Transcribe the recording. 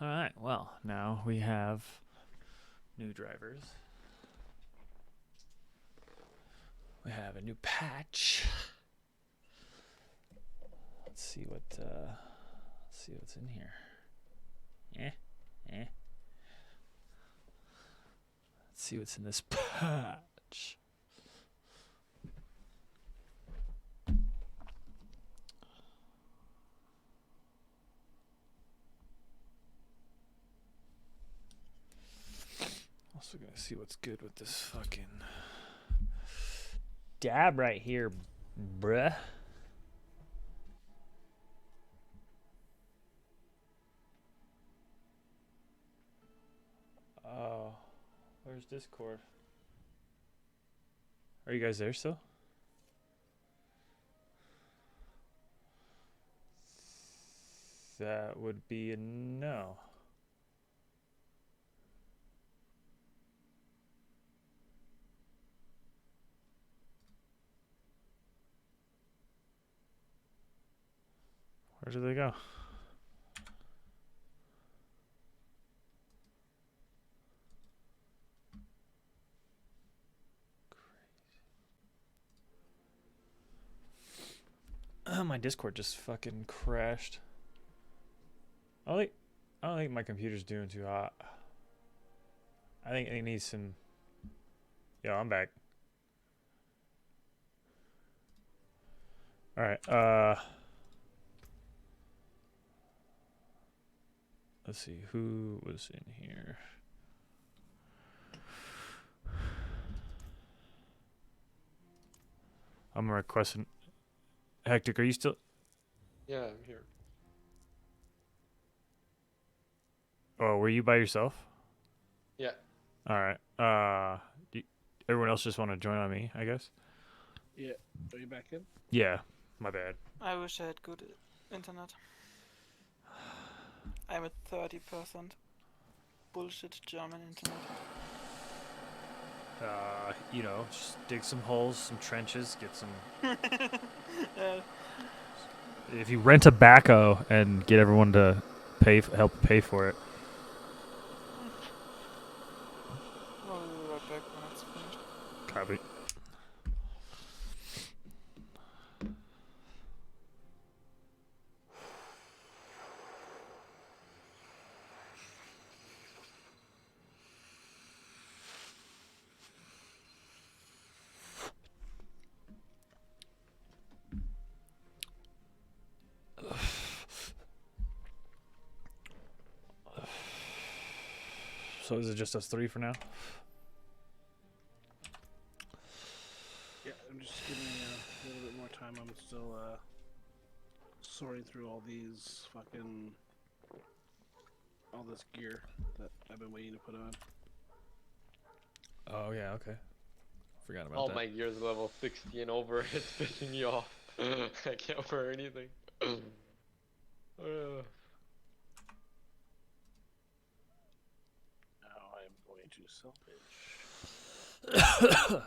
All right. Well, now we have new drivers. We have a new patch. Let's see what's in here. Let's see what's in this patch. Also gonna see what's good with this fucking dab right here, bruh. Oh, where's Discord? Are you guys there still? That would be a no. Where did they go? My Discord just fucking crashed. I don't think my computer's doing too hot. I think it needs some. Yo, I'm back. All right. Let's see who was in here. I'm requesting. Hectic, are you still? Yeah, I'm here. Oh, were you by yourself? Yeah. All right. Everyone else just want to join on me, I guess. Yeah. Are you back in? Yeah. My bad. I wish I had good internet. I'm at 30% bullshit German internet. Just dig some holes, some trenches, get some. Yeah. If you rent a backhoe and get everyone to help pay for it. I'll be right back when it's finished. Copy. So is it just us three for now? Yeah, I'm just giving a little bit more time. I'm still sorting through all these all this gear that I've been waiting to put on. Oh yeah, okay. Forgot about All that. my gear's level 60 and over. It's pissing me off. I can't wear anything. Now I am going to salvage.